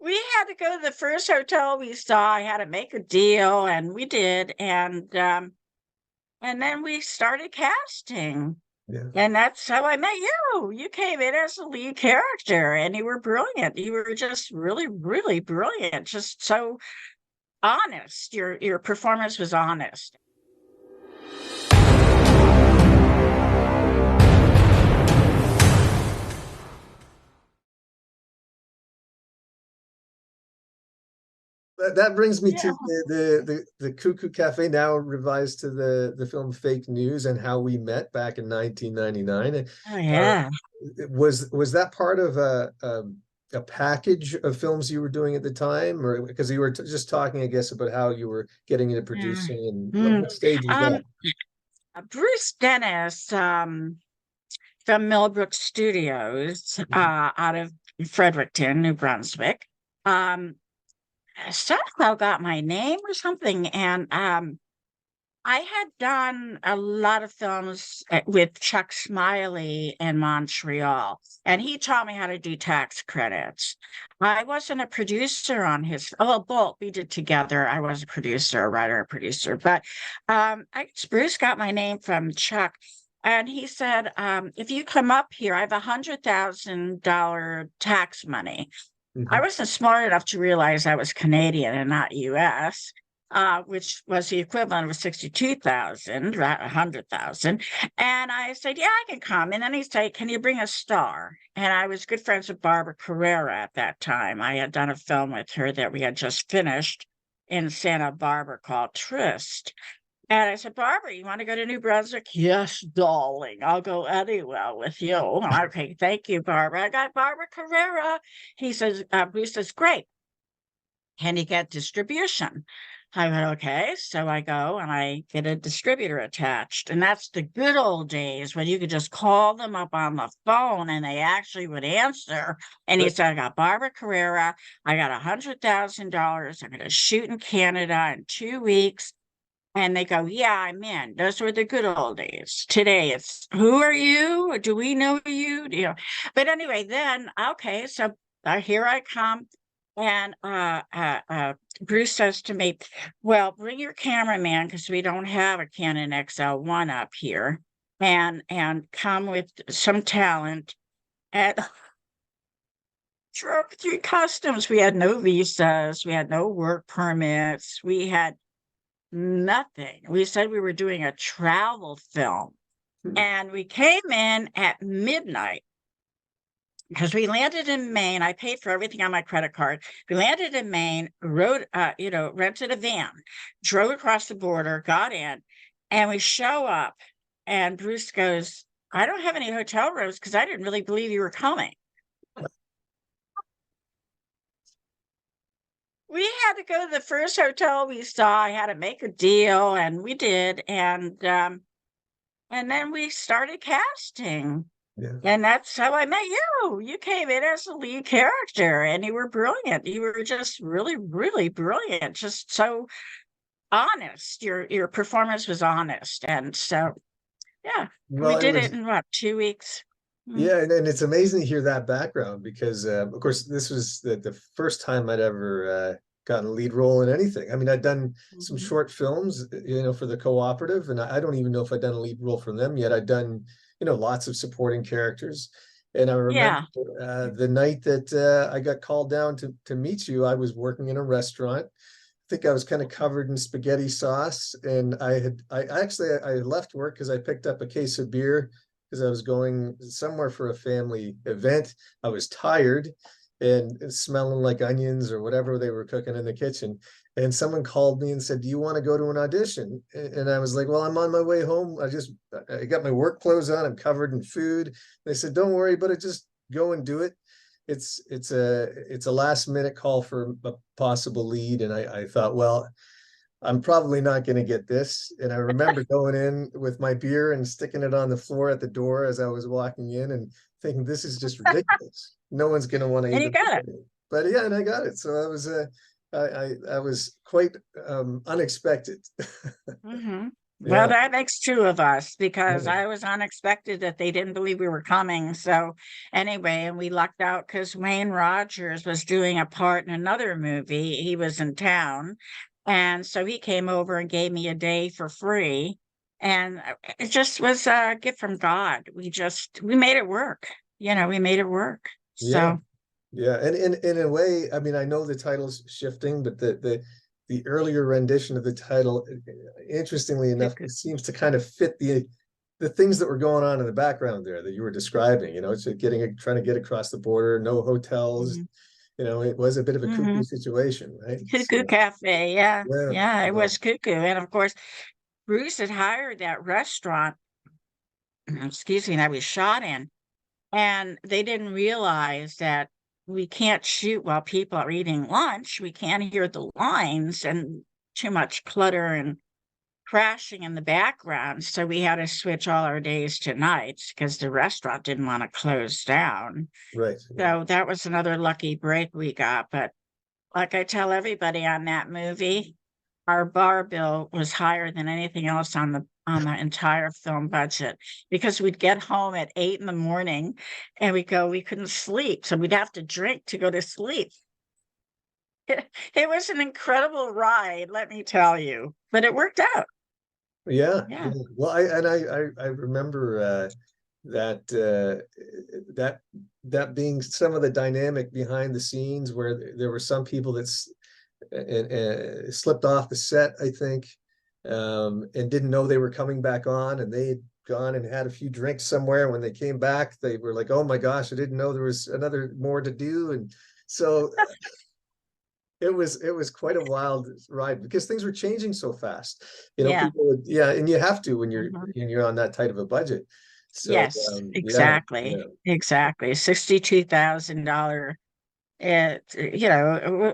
We had to go to the first hotel we saw. I had to make a deal, and we did, and then we started casting, Yeah. and that's how I met you. You came in as the lead character, and you were brilliant. You were just really, really brilliant. Just so honest. Your performance was honest. That brings me to Yeah. the Cuckoo Cafe, now revised to the film Fake News, and How We Met back in 1999. Oh Uh, yeah. was that part of a package of films you were doing at the time, or because you were just talking, I guess, about how you were getting into Yeah. producing, and Mm. what stage was that? Um, Bruce Dennis, from Millbrook Studios, out of Fredericton, New Brunswick, um, somehow got my name or something, and I had done a lot of films with Chuck Smiley in Montreal, and he taught me how to do tax credits. I wasn't a producer on his, oh, well, both we did together. I was a producer, a writer, a producer, but Bruce got my name from Chuck. And he said, if you come up here, I have $100,000 tax money. I Mhm. wasn't smart enough to realize I was Canadian and not US, which was the equivalent of 62,000, right, 100,000. And I said, yeah, I can come. And then he said, can you bring a star? And I was good friends with Barbara Carrera at that time. I had done a film with her that we had just finished in Santa Barbara called Tryst. And I said, Barbara, you want to go to New Brunswick? Yes, darling. I'll go anywhere with you. Okay, thank you, Barbara. I got Barbara Carrera. He says, Bruce says, great. Can you get distribution? I went, okay. So I go and I get a distributor attached. And that's the good old days when you could just call them up on the phone and they actually would answer. And he Right. said, I got Barbara Carrera. I got $100,000. I'm going to shoot in Canada in 2 weeks. And they go, yeah, I'm in. Those were the good old days. Today it's, who are you? Do we know you? But anyway, then, okay, so here I come. And Bruce says to me, well, bring your cameraman because we don't have a Canon XL1 up here. And come with some talent. And drove through customs. We had no visas. We had no work permits. We had nothing. We said we were doing a travel film. And we came in at midnight because we landed in Maine. I paid for everything on my credit card. We landed in Maine, rented a van, drove across the border, got in, and we show up. And Bruce goes, I don't have any hotel rooms because I didn't really believe you were coming. We had to go to the first hotel we saw. I had to make a deal, and we did. And then we started casting. Yeah. And that's how I met you. You came in as the lead character and you were brilliant. You were just really, really brilliant. Just so honest. Your performance was honest. And so yeah, we Well, it did it was. in what, 2 weeks? Mm. Yeah, and it's amazing to hear that background because, of course, this was the first time I'd ever gotten a lead role in anything. I mean, I'd done some Mhm. short films, for the cooperative, and I don't even know if I'd done a lead role from them yet. I'd done, lots of supporting characters. And I remember Yeah. the night that I got called down to meet you, I was working in a restaurant. I think I was kind of covered in spaghetti sauce, and I left work because I picked up a case of beer because I was going somewhere for a family event. I was tired and smelling like onions or whatever they were cooking in the kitchen. And someone called me and said, "Do you want to go to an audition?" And I was like, "Well, I'm on my way home. I got my work clothes on. I'm covered in food." They said, "Don't worry, but just go and do it. It's a last minute call for a possible lead." And I thought, well, I'm probably not going to get this. And I remember going in with my beer and sticking it on the floor at the door as I was walking in and thinking, this is just ridiculous. No one's going to want to And you even look got it. at it. But yeah, and I got it. So I was quite unexpected. Hmm. Well, Yeah. that makes two of us because Yeah. I was unexpected that they didn't believe we were coming. So anyway, and we lucked out because Wayne Rogers was doing a part in another movie. He was in town. And so he came over and gave me a day for free. And it just was a gift from God. We made it work. We made it work. Yeah. So Yeah, and in a way, I mean, I know the title's shifting, but the earlier rendition of the title, interestingly enough, cuckoo. seems to kind of fit the things that were going on in the background there that you were describing. So trying to get across the border, no hotels. Mhm. It was a bit of a cuckoo Mhm. situation, right? Cuckoo So Cafe. Yeah. yeah, Yeah. It yeah, was cuckoo. And of course, Bruce had hired that restaurant, excuse me, that we shot in, and they didn't realize that we can't shoot while people are eating lunch. We can't hear the lines and too much clutter and crashing in the background. So we had to switch all our days to nights because the restaurant didn't want to close down. right. Yeah. So that was another lucky break we got. But like I tell everybody on that movie, our bar bill was higher than anything else on the entire film budget because we'd get home at 8 in the morning and we couldn't sleep. So we'd have to drink to go to sleep. It was an incredible ride, let me tell you, but it worked out. Yeah, Yeah. yeah. Well, I remember that that that being some of the dynamic behind the scenes where there were some people slipped off the set, I think, and didn't know they were coming back on, and they had gone and had a few drinks somewhere. When they came back, they were like, "Oh my gosh, I didn't know there was another more to do." And so it was quite a wild ride because things were changing so fast. Yeah. People would, yeah, and you have to when Mhm. you're on that tight of a budget. So Yes, yeah, yeah, exactly. Exactly. $62,000. It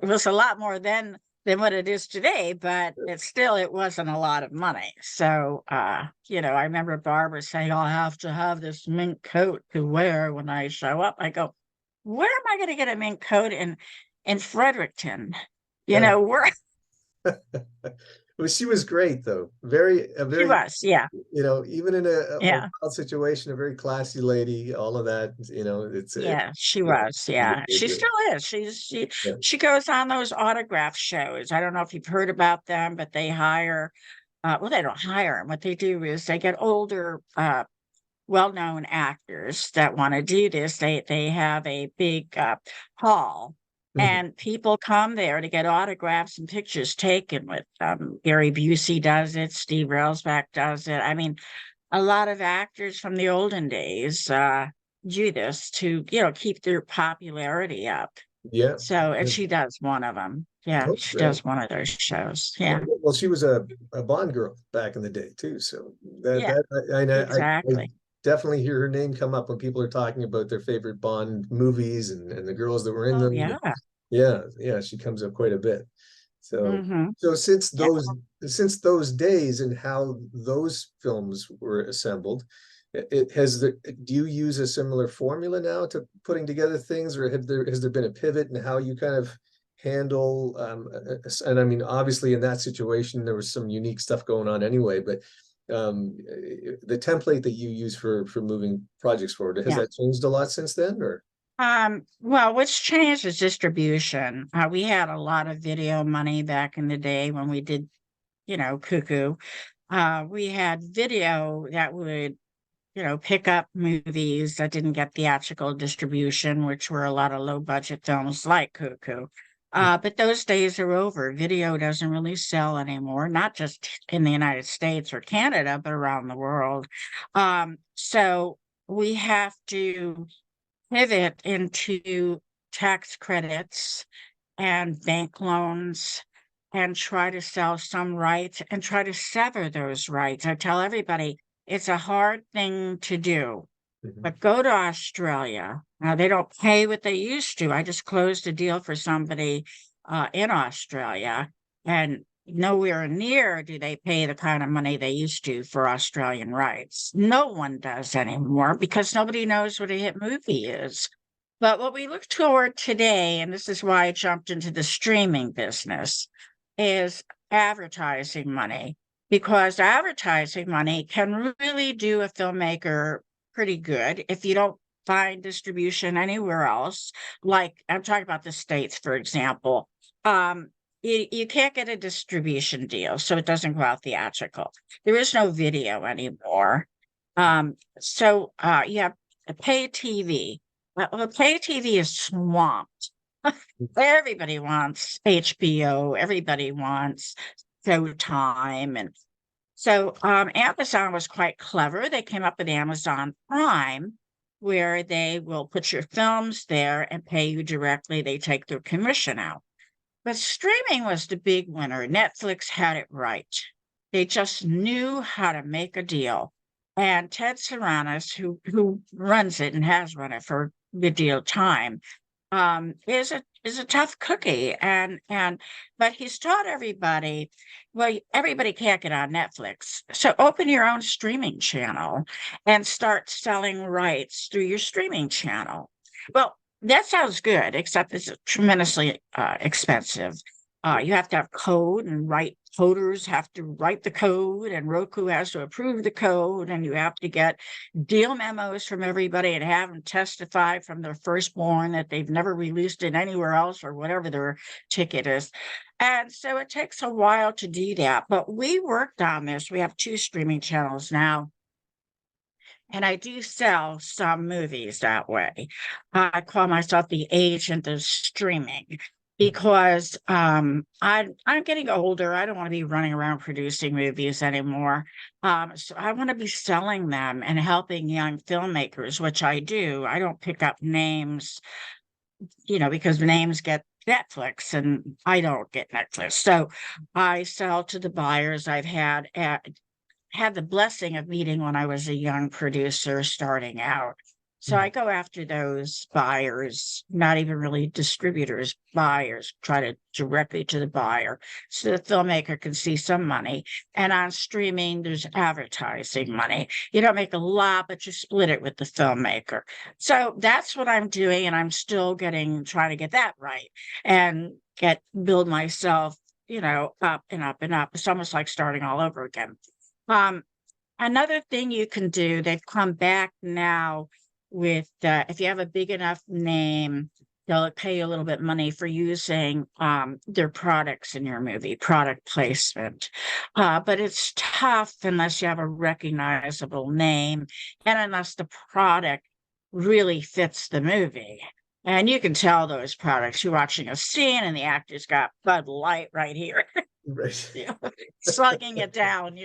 was a lot more than what it is today, but it wasn't a lot of money. So I remember Barbara saying, I'll have to have this mink coat to wear when I show up. I go, where am I gonna get a mink coat in Fredericton? yeah. Where Well, she was great though. A she very, was, yeah. even in a Yeah. wild situation, a very classy lady. All of that, Yeah, she yeah, was. she did Yeah, very she good. still is. Yeah. She goes on those autograph shows. I don't know if you've heard about them, but they hire. Well, they don't hire them. What they do is they get older, well-known actors that want to do this. They have a big hall, Mhm. and people come there to get autographs and pictures taken with Gary Busey does it, Steve Railsback does it. I mean, a lot of actors from the olden days do this to keep their popularity up. Yeah. So, and Yeah. she does one of them. Yeah, Oh, she great. does one of those shows. Yeah, Yeah, well, she was a Bond girl back in the day too. So yeah, I exactly. definitely hear her name come up when people are talking about their favorite Bond movies and the girls that were in Oh them. yeah. Yeah, yeah, she comes up quite a bit. So Mm-hmm. so Yeah. since those days and how those films were assembled, do you use a similar formula now to putting together things, or has there been a pivot in how you kind of handle and I mean obviously in that situation there was some unique stuff going on anyway, but the template that you use for moving projects forward, has Yeah. that changed a lot since then, or? Well, what's changed is distribution. We had a lot of video money back in the day when we did, Cuckoo. We had video that would pick up movies that didn't get theatrical distribution, which were a lot of low budget films like Cuckoo. But those days are over. Video doesn't really sell anymore, not just in the United States or Canada, but around the world. So we have to pivot into tax credits and bank loans and try to sell some rights and try to sever those rights. I tell everybody it's a hard thing to do, Mhm. but go to Australia. Now, they don't pay what they used to. I just closed a deal for somebody in Australia, and nowhere near do they pay the kind of money they used to for Australian rights. No one does anymore because nobody knows what a hit movie is. But what we look toward today, and this is why I jumped into the streaming business, is advertising money. because advertising money can really do a filmmaker pretty good if you don't find distribution anywhere else. Like I'm talking about the States, for example. You can't get a distribution deal, so it doesn't go out theatrical. There is no video anymore. So you have pay TV. Well, pay TV is swamped. Everybody wants HBO, everybody wants Showtime. And so Amazon was quite clever. They came up with Amazon Prime, where they will put your films there and pay you directly. They take their commission out. But streaming was the big winner. Netflix had it right. They just knew how to make a deal. And Ted Sarandos, who runs it and has run it for a good deal of time, is a tough cookie. And but he's taught everybody, well, everybody can't get on Netflix. So open your own streaming channel and start selling rights through your streaming channel. Well, that sounds good, except it's tremendously expensive. You have to have code and coders have to write the code, and Roku has to approve the code, and you have to get deal memos from everybody and have them testify from their firstborn that they've never released it anywhere else or whatever their ticket is. And so it takes a while to do that. But we worked on this. We have 2 streaming channels now. And I do sell some movies that way. I call myself the agent of streaming because I'm getting older. I don't want to be running around producing movies anymore. So I want to be selling them and helping young filmmakers, which I do. I don't pick up names, because names get Netflix and I don't get Netflix. So I sell to the buyers. I've had the blessing of meeting when I was a young producer starting out. So I go after those buyers, not even really distributors, buyers, try to directly to the buyer so the filmmaker can see some money. And on streaming, there's advertising money. You don't make a lot, but you split it with the filmmaker. So that's what I'm doing. And I'm still trying to get that right and build myself, up and up and up. It's almost like starting all over again. Another thing you can do, they've come back now with if you have a big enough name, they'll pay you a little bit money for using their products in your movie, product placement. But it's tough unless you have a recognizable name and unless the product really fits the movie. And you can tell those products. You're watching a scene and the actor's got Bud Light right here, Right. slugging it down,